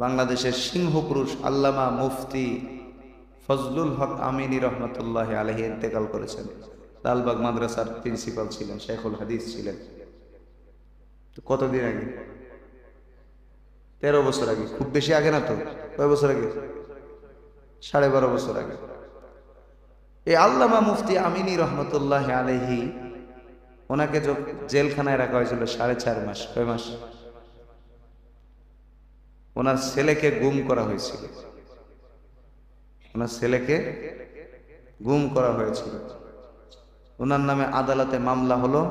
S1: বাংলাদেশের সিংহ পুরুষ আল্লামা মুফতি ফজলুল হক আমিনী রহমতুল্লাহ আলাইহি ইন্তেকাল করেছেন। লালবাগ মাদ্রাসার প্রিন্সিপাল ছিলেন, শেখুল হাদিস ছিলেন। তো কতদিন আগে? 13 বছর আগে। খুব বেশি আগে না তো? কয় বছর আগে? 12.5 বছর আগে। এই আল্লামা মুফতি আমিনী রহমতুল্লাহ আলাইহি, ওনাকে জেলখানায় রাখা হয়েছিল 4.5 মাস। কয় মাস? ওনার ছেলেকে গুম করা হয়েছিল, ওনার ছেলেকে গুম করা হয়েছিল। ওনার নামে আদালতে মামলা হলো।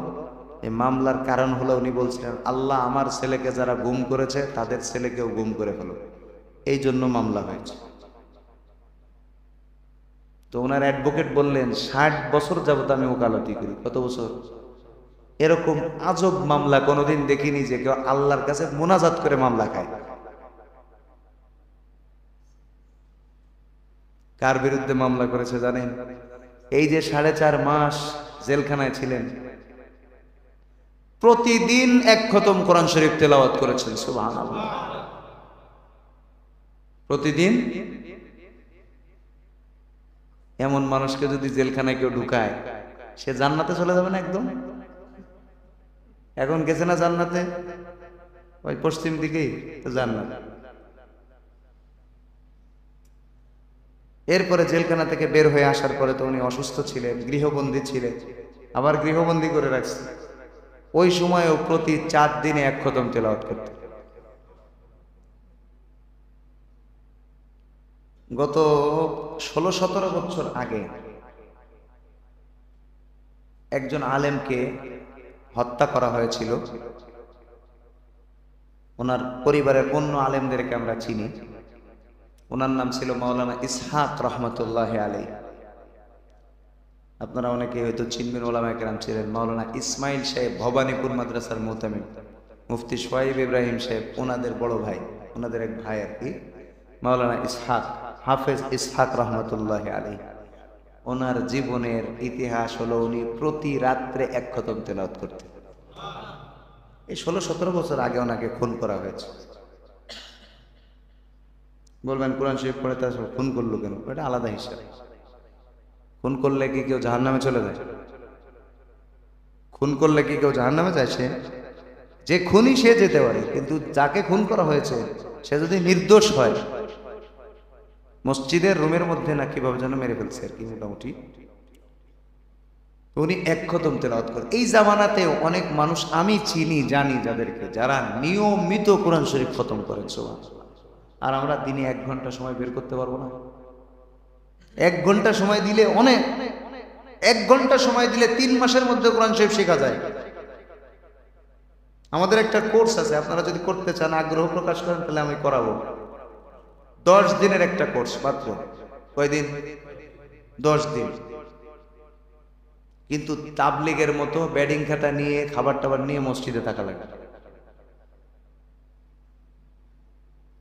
S1: এই মামলার কারণ হলো উনি বলছিলেন আল্লাহ আমার ছেলেকে যারা গুম করেছে তাদের ছেলেকেও গুম করে ফেলো, এই জন্য মামলা হয়েছে। তো ওনার অ্যাডভোকেট বললেন 60 বছর যাবত আমি ওকালতি করি। কত বছর? এরকম আজব মামলা কোনোদিন দেখিনি যে কেউ আল্লাহর কাছে মোনাজাত করে মামলা খায়। কার বিরুদ্ধে মামলা করেছে জানেন? এই যে 4.5 মাস জেলখানায় ছিলেন, প্রতিদিন 1 খতম কোরআন শরীফ তেলাওয়াত করেছেন। সুবহানাল্লাহ। প্রতিদিন। এমন মানুষকে যদি জেলখানায় কেউ ঢুকায়, সে জান্নাতে চলে যাবে না একদম? এখন গেছে না জান্নাতে? ওই পশ্চিম দিকেই তো জান্নাত। এরপরে জেলখানা থেকে বের হয়ে আসার পরে তো উনি অসুস্থ ছিলেন, গৃহবন্দী ছিলেন, আবার গৃহবন্দী করে রাখছে। ওই সময়ও প্রতি 4 দিনে 1 খতম তেলাওয়াত করতেন। গত 16-17 বছর আগে একজন আলেমকে হত্যা করা হয়েছিল। ওনার পরিবারের অন্য আলেমদেরকে আমরা চিনি। ওনার নাম ছিল মাওলানা ইসহাক রহমতুল্লাহ আলাইহি। আপনারা অনেকে হয়তো চিনবেন, ওলামায়ে কেরাম ছিলেন। মাওলানা ইসমাইল সাহেব ভবানীপুর মাদ্রাসার মুহতামিম, মুফতি সোহাইব ইব্রাহিম সাহেব ওনাদের বড় ভাই, ওনাদের এক ভাই আর কি। মাওলানা ইসহাক, হাফেজ ইসহাক রহমতুল্লাহ আলাইহি, ওনার জীবনের ইতিহাস হলো উনি প্রতি রাত্রে 1 খতম তেলাওয়াত করতেন। এই 16-17 বছর আগে ওনাকে খুন করা হয়েছে। বলবেন কোরআন শরীফ পড়ে তার খুন করলো কেন? এটা আলাদা হিসাব। খুন করলে কি কেউ জাহান্নামে চলে যায়? খুন করলে কি কেউ জাহান্নামে যায়? যে খুনি সে যেতে পারে, কিন্তু যাকে খুন করা হয়েছে সে যদি নির্দোষ হয়, মসজিদের রুমের মধ্যে না কিভাবে যেন মেরে ফেলছে আর কি, মোটামুটি উনি 1 খতম তেলাওয়াত করেন। এই জামানাতেও অনেক মানুষ আমি চিনি, জানি যাদেরকে, যারা নিয়মিত কোরআন শরীফ খতম করেন। সুবহানাল্লাহ। আর আমরা দিনে 1 ঘন্টা সময় বের করতে পারবো না? 1 ঘন্টা সময় দিলে অনেক। 1 ঘন্টা সময় দিলে 3 মাসের মধ্যে কোরআন শরীফ শেখা যায়। আমাদের একটা কোর্স আছে, আপনারা যদি করতে চান, আগ্রহ প্রকাশ করেন, তাহলে আমি করাবো। 10 দিনের একটা কোর্স মাত্র। কয়দিন? 10 দিন। কিন্তু তাবলিগের মতো ব্যাডিং খাতা নিয়ে খাবার টাবার নিয়ে মসজিদে থাকা লাগে।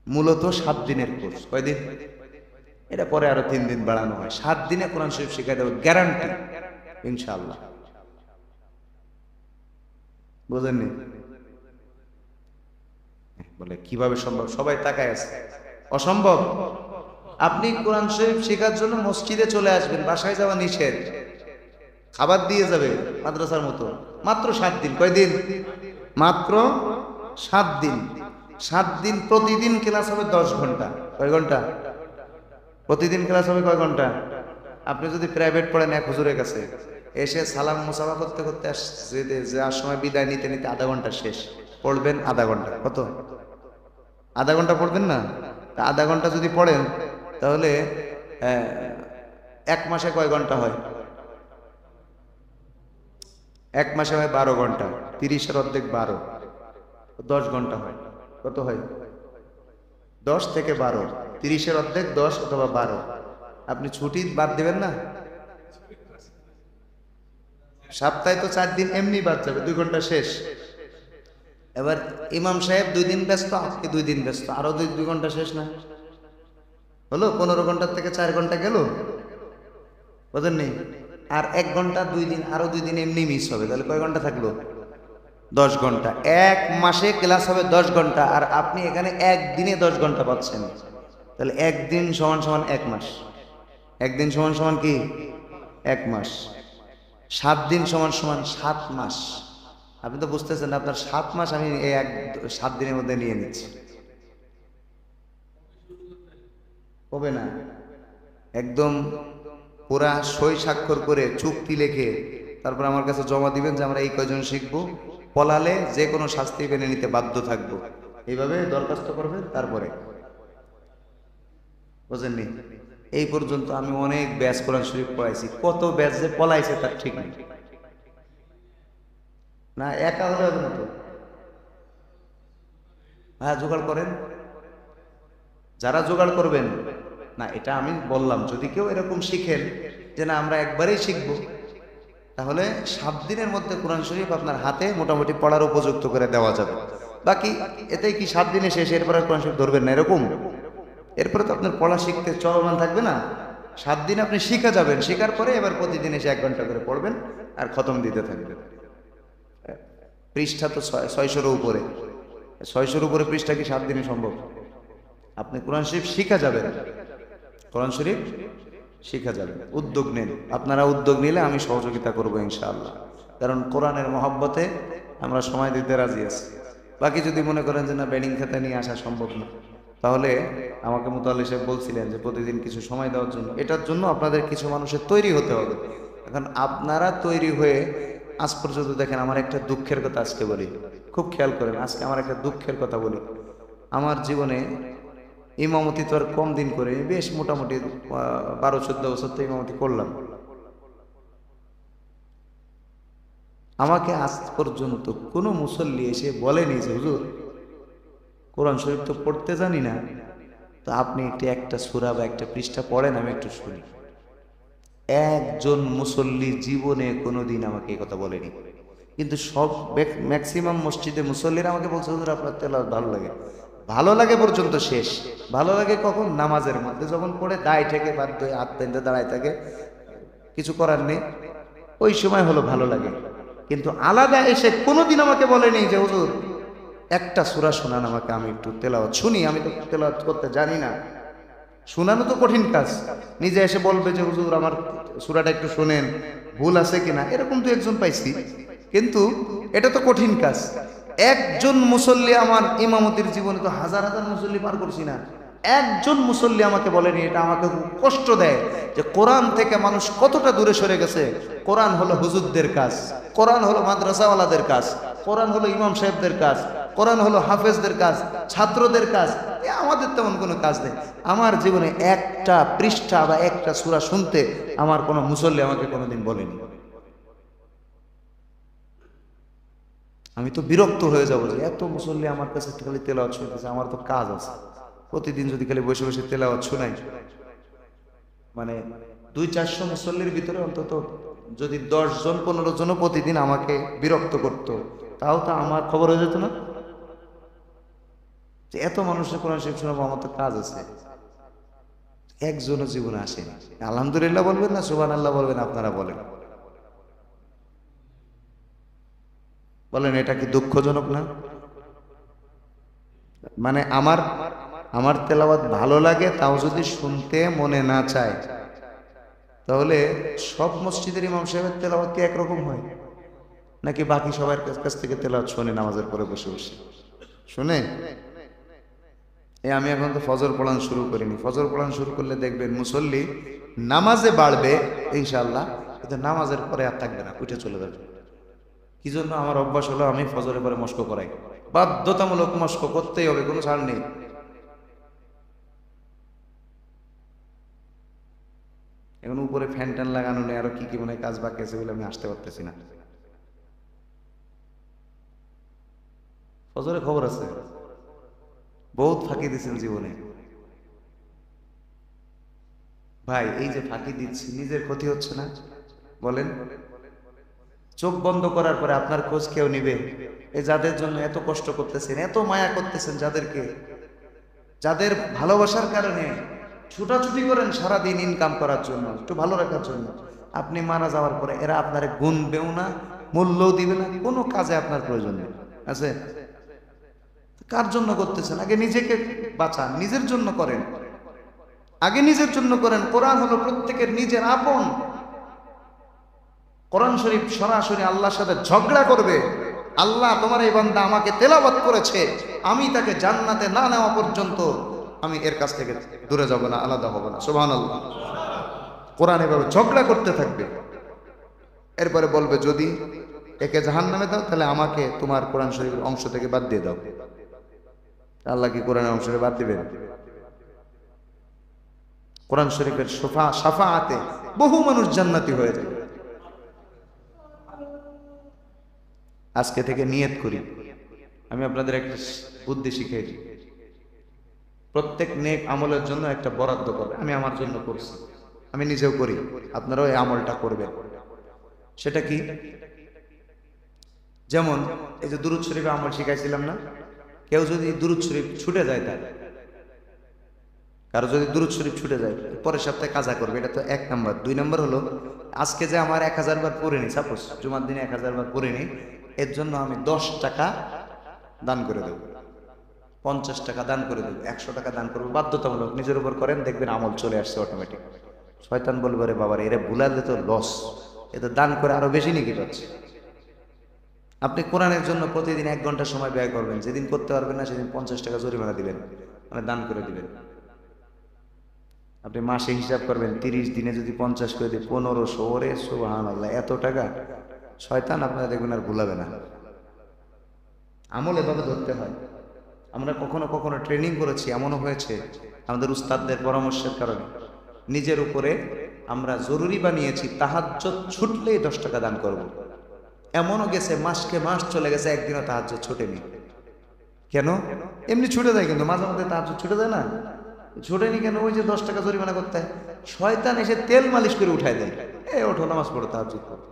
S1: মূলত 7 দিনের কোর্স। কয়দিন? এটা পরে আরো 3 দিন বাড়ানো হয়। 7 দিনে কোরআন শরীফ শিখাই দেবে, গ্যারান্টি ইনশাআল্লাহ। বুঝেননি? বলে কিভাবে সম্ভব? সবাই তাকায় আছে। অসম্ভব। আপনি কোরআন শরীফ শেখার জন্য মসজিদে চলে আসবেন, বাসায় যাওয়া নিষেধ। খাবার দিয়ে যাবে মাদ্রাসার মতো। মাত্র 7 দিন। কয়দিন? মাত্র 7 দিন। 7 দিন প্রতিদিন ক্লাস হবে 10 ঘন্টা। কয় ঘন্টা? প্রতিদিন ক্লাস হবে কয় ঘন্টা? আপনি যদি প্রাইভেট পড়েন এক হুজুরের কাছে, এসে সালাম মুসাফা করতে করতে যাওয়ার সময় বিদায় নিতে নিতে আধা ঘন্টা শেষ। পড়বেন আধা ঘন্টা। কত? আধা ঘন্টা পড়বেন না? তা আধা ঘন্টা যদি পড়েন তাহলে 1 মাসে কয় ঘন্টা হয়? 1 মাসে হয় 12 ঘন্টা। 30-এর অর্ধেক 12, 10 ঘন্টা হয়। কত হয়? 10 থেকে 12। 30-এর অর্ধেক 10 অথবা 12। আপনি ছুটি বাদ দেবেন না? সপ্তাহে তো 4 দিন এমনি বাদ যাবে, 2 ঘন্টা শেষ। এবার ইমাম সাহেব 2 দিন ব্যস্ত, আপনি 2 দিন ব্যস্ত, আরো 2 ঘন্টা শেষ না হলো? 15 ঘন্টার থেকে 4 ঘন্টা গেল, বুঝলেন নি? আর 1 ঘন্টা 2 দিন, আরো 2 দিন এমনি মিস হবে, তাহলে কয় ঘন্টা থাকলো? 10 ঘন্টা। 1 মাসে ক্লাস হবে 10 ঘন্টা, আর আপনি এখানে 1 দিনে 10 ঘন্টা পাচ্ছেন। তাহলে 1 দিন সমান সমান 1 মাস। 1 দিন সমান সমান কি? 1 মাস। 7 দিন সমান সমান 7 মাস। আপনি তো বুঝতেছেন, আপনার 7 মাস আমি এই 7 দিনের মধ্যে নিয়ে নিচ্ছি। হবে না। একদম পুরা সই স্বাক্ষর করে চুক্তি লিখে তারপর আমার কাছে জমা দিবেন যে আমরা এই কয়জন শিখবো, পলালে যে কোনো শাস্তি মেনে নিতে বাধ্য থাকবো, এইভাবে দরখাস্ত করবেন। তারপরে বুঝেননি? এই পর্যন্ত আমি অনেক ব্যাচ কোরআন শরীফ পড়াইছি। কত ব্যাচ যে পলাইছে তার ঠিক নেই। না একা হলে হবে না তো। হ্যাঁ, জোগাড় করেন। যারা জোগাড় করবেন না, এটা আমি বললাম, যদি কেউ এরকম শিখেন যে না আমরা একবারেই শিখবো, তাহলে 7 দিনের মধ্যে কোরআন শরীফ আপনার হাতে মোটামুটি পড়ার উপযুক্ত করে দেওয়া যাবে। বাকি এতেই কি 7 দিনে শেষ, এরপরে কোরআন শরীফ ধরবেন না এরকম? এরপরে তো আপনার পড়া শিখতে চলমান থাকবে না। 7 দিন আপনি শিখে যাবেন, শেখার পরে এবার প্রতিদিন এসে 1 ঘন্টা করে পড়বেন আর খতম দিতে থাকবেন। পৃষ্ঠা তো 600-এর উপরে। 600-এর উপরে পৃষ্ঠা কি 7 দিনে সম্ভব? আপনি কোরআন শরীফ শিখা যাবেন, কোরআন শরীফ শিখা যাবে। উদ্যোগ নেন। আপনারা উদ্যোগ নিলে আমি সহযোগিতা করবো ইনশাআল্লাহ। কারণ কোরআনের মহব্বতে আমরা সময় দিতে রাজি আছি। বাকি যদি মনে করেন যে না ব্যাডিং খাতা নিয়ে আসা সম্ভব না, তাহলে আমাকে মুতাল্লি সাহেব বলছিলেন যে প্রতিদিন কিছু সময় দেওয়ার জন্য। এটার জন্য আপনাদের কিছু মানুষের তৈরি হতে হবে। এখন আপনারা তৈরি হয়ে আজ পর্যন্ত দেখেন, আমার একটা দুঃখের কথা আজকে বলি, খুব খেয়াল করেন। আজকে আমার একটা দুঃখের কথা বলি। আমার জীবনে ইমামতি তো আর কম দিন করে, বেশ মোটামুটি 12-14 বছর তো ইমামতি করলাম। আমাকে আজ পর্যন্ত কোনো মুসল্লি এসে বলেনি যে হুজুর কোরআন শরীফ তো পড়তে জানি না, তো আপনি একটা সূরা বা একটা পৃষ্ঠা পড়েন, আমি একটু শুনি। একজন মুসল্লি জীবনে কোনোদিন আমাকে এই কথা বলেনি। কিন্তু সব ম্যাক্সিমাম মসজিদে মুসল্লিরা আমাকে বলছে হুজুর আপনার তেলাওয়াত ভালো লাগে। ভালো লাগে পর্যন্ত শেষ। ভালো লাগে কখন? নামাজের মধ্যে যখন পড়ে দায় থেকে বাধ্য হয়ে হাত পেতে দাঁড়ায় থাকে, কিছু করার নেই, ওই সময় হলো ভালো লাগে। কিন্তু আলাদা এসে কোনোদিন আমাকে বলেনি যে হুজুর একটা সূরা শোনান আমাকে, আমি একটু তেলাওয়াত শুনি, আমি তো তেলাওয়াত করতে জানি না। শোনানো তো কঠিন কাজ। নিজে এসে বলবে যে হুজুর আমার সূরাটা একটু শোনেন, ভুল আছে কিনা, এরকম তো একজন পাইছি, কিন্তু এটা তো কঠিন কাজ। একজন মুসল্লি আমার ইমামতির জীবনে তো হাজার হাজার মুসল্লি পার করছি না, একজন মুসল্লি আমাকে বলেনি। এটা আমাকে কষ্ট দেয় যে কোরআন থেকে মানুষ কতটা দূরে সরে গেছে। কোরআন হলো হুজুরদের কাজ, কোরআন হলো মাদ্রাসাওয়ালাদের কাজ, কোরআন হলো ইমাম সাহেবদের কাজ, কোরআন হলো হাফেজদের কাজ, ছাত্রদের কাজ। আমাদের তেমন কোনো কাজ নেই। আমার জীবনে একটা পৃষ্ঠা বা একটা সূরা শুনতে আমার কোনো মুসল্লি আমাকে কোনোদিন বলেনি। আমি তো বিরক্ত হয়ে যাবো যে এত মুসল্লি আমার কাছে খালি তেলাওয়াত শুনতেছে, আমার তো কাজ আছে। প্রতিদিন যদি খালি বসে বসে তেলাওয়াত শোনাই, মানে 200-400 মুসল্লির ভিতরে অন্তত যদি 10 জন 15 জনও প্রতিদিন আমাকে বিরক্ত করত, তাও তো আমার খবর হয়ে যেত না যে এত মানুষের কোরআন শরীফ শোনাবো, আমার তো কাজ আছে। একজনও জীবনে আসেনি। আলহামদুলিল্লাহ বলবেন না সুবহানাল্লাহ বলবেন? আপনারা বলেন, বলেন এটা কি দুঃখজনক না? মানে আমার তেলাওয়াত ভালো লাগে, তাও যদি শুনতে মনে না চায়, তাহলে সব মসজিদের ইমাম সাহেবের তেলাওয়াত কি একরকম হয়? নাকি বাকি সবার কাছ থেকে তেলাওয়াত শোনে নামাজের পরে বসে বসে শুনে? আমি এখন তো ফজর পড়ানো শুরু করিনি। ফজর পড়ানো শুরু করলে দেখবেন মুসল্লি নামাজে বাড়বে ইনশাআল্লাহ, কিন্তু নামাজের পরে আর থাকবে না, উঠে চলে যাবে। কি জন্য? আমার অভ্যাস হলো আমি ফজরের পরে মস্ক করাই, বাধ্যতামূলক মস্ক করতেই হবে, কোনো ছাড় নেই। এখন উপরে ফ্যান ট্যান লাগানো নেই, আরো কি কি মনে কাজ বাকি আছে বলে আমি আসতে পারতেছি না। ফজরে খবর আছে, বহুত ফাঁকি দিচ্ছেন জীবনে ভাই। এই যে ফাঁকি দিচ্ছি, নিজের ক্ষতি হচ্ছে না? বলেন, চোখ বন্ধ করার পরে আপনার খোঁজ কেউ নিবে? এই যাদের জন্য এত কষ্ট করতেছেন, এত মায়া করতেছেন, যাদের ভালোবাসার কারণে ছুটাছুটি করেন সারাদিন ইনকাম করার জন্য, একটু ভালো রাখার জন্য, আপনি মারা যাওয়ার পরে এরা আপনার গুনবেও না, মূল্যও দিবে না, কোনো কাজে আপনার প্রয়োজন নেই। আছে? কার জন্য করতেছেন? আগে নিজেকে বাঁচান, নিজের জন্য করেন, আগে নিজের জন্য করেন। কোরআন হলো প্রত্যেকের নিজের আপন। কোরআন শরীফ সরাসরি আল্লাহর সাথে ঝগড়া করবে। আল্লাহ, তোমার এই বান্দা আমাকে তেলাওয়াত করেছে, আমি তাকে জান্নাতে না নেওয়া পর্যন্ত আমি এর কাছ থেকে দূরে যাব না, আলাদা হব না। সুবহানাল্লাহ। কোরআন এভাবে ঝগড়া করতে থাকবে। এরপরে বলবে, যদি একে জাহান্নামে দাও, তাহলে আমাকে তোমার কোরআন শরীফের অংশ থেকে বাদ দিয়ে দাও। আল্লাহ কি কোরআনের অংশ থেকে বাদ দিবেন? কোরআন শরীফের শাফাআতে বহু মানুষ জান্নাতি হয়ে যাবে। আজকে থেকে নিয়ত করি, আমি আপনাদের একটা বুদ্ধি শিখিয়ে দিই, প্রত্যেক নেক আমলের জন্য একটা বরাদ্দ করবে। আমি আমার জন্য করছি, আমি নিজেও করি, আপনারাও এই আমলটা করবেন। সেটা কি? যেমন এই যে দুরূদ শরীফে আমল শিখাইছিলাম না, কেউ যদি দুরূদ শরীফ ছুটে যায়, তার কারো যদি দুরূদ শরীফ ছুটে যায়, পরের সপ্তাহে কাজা করবে। এটা তো 1 নাম্বার। 2 নাম্বার হলো, আজকে যে আমার 1000 বার পড়িনি, সাপোজ জুমার দিনে 1000 বার পড়িনি, এর জন্য আমি 10 টাকা দান করে দেব, 50 টাকা দান করে দেব, 100 টাকা দান করবো, বাধ্যতামূলক। নিজের উপর করেন, দেখবেন আমল চলে আসছে অটোমেটিক। শয়তান বলবে, রে বাবা, এরা ভুলালে তো লস, এতে দান করে আরো বেশি নাকি পাচ্ছে। আপনি কোরআনের জন্য প্রতিদিন 1 ঘন্টা সময় ব্যয় করবেন, যেদিন করতে পারবেন না সেদিন 50 টাকা জরিমানা দিবেন, মানে দান করে দিবেন। আপনি মাসে হিসাব করবেন, 30 দিনে যদি 50 করে দিই, 1500। ওরে সুবহানাল্লাহ, এত টাকা! শয়তান আপনারা দেখবেন আর ভুলাবে না। আমল এভাবে ধরতে হয়। আমরা কখনো কখনো ট্রেনিং করেছি, এমনও হয়েছে আমাদের উস্তাদদের পরামর্শের কারণে নিজের উপরে আমরা জরুরি বানিয়েছি, তাহাজ্জুদ ছুটলেই 10 টাকা দান করব। এমনও গেছে মাসকে মাস চলে গেছে, একদিনও তাহাজ্জুদ ছুটেনি। কেন? এমনি ছুটে যায়, কিন্তু মাঝে মাঝে তাহাজ্জুদ ছুটে যায় না, ছুটেনি কেন? ওই যে 10 টাকা জরিমানা করতে হয়, শয়তান এসে তেল মালিশ করে উঠায় দেয়, ওঠো নামাজ পড়ো, তাহাজ্জুদ করো।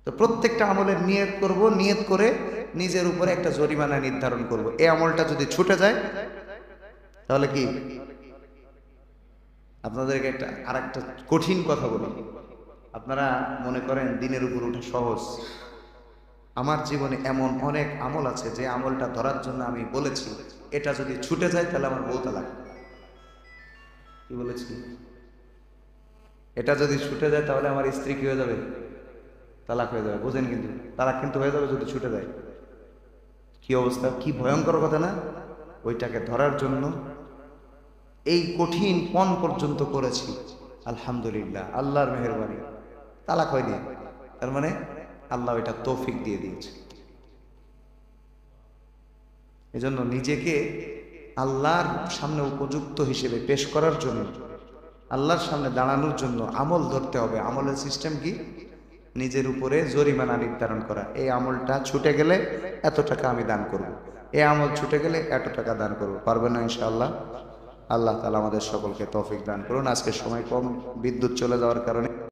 S1: তো প্রত্যেকটা আমলের নিয়ত করব, নিয়ত করে নিজের উপরে একটা জরিমানা নির্ধারণ করব। এই আমলটা যদি ছুটে যায়, তাহলে কি? আপনাদেরকে আরেকটা কঠিন কথা বলি। আপনারা মনে করেন দিনের উপর ওঠা সহজ। আমার জীবনে এমন অনেক আমল আছে যে আমলটা ধরার জন্য আমি বলেছি, এটা যদি ছুটে যায় তাহলে আমার বউ তালাক। কি বলেছি? এটা যদি ছুটে যায় তাহলে আমার স্ত্রী কি হয়ে যাবে? তালাক হয়ে যাবে। বুঝেন? কিন্তু তালাক কিন্তু হয়ে যাবে যদি ছুটে যায়। কি অবস্থা, কি ভয়ঙ্কর কথা না? ওইটাকে ধরার জন্য এই কঠিন পণ পর্যন্ত করেছি, আলহামদুলিল্লাহ, আল্লাহর মেহেরবানি, তালাক হয়নি। তার মানে আল্লাহ এটা তৌফিক দিয়ে দিয়েছে। এজন্য নিজেকে আল্লাহর সামনে উপযুক্ত হিসেবে পেশ করার জন্য, আল্লাহর সামনে দাঁড়ানোর জন্য আমল ধরতে হবে। আমলের সিস্টেম কি? নিজের উপরে জরিমানা নির্ধারণ করা। এই আমলটা ছুটে গেলে এত টাকা আমি দান করব, এই আমল ছুটে গেলে এত টাকা দান করব। পারবেন না ইনশাআল্লাহ? আল্লাহ তাআলা আমাদের সকলকে তৌফিক দান করুন। আজকে সময় কম, বিদ্যুৎ চলে যাওয়ার কারণে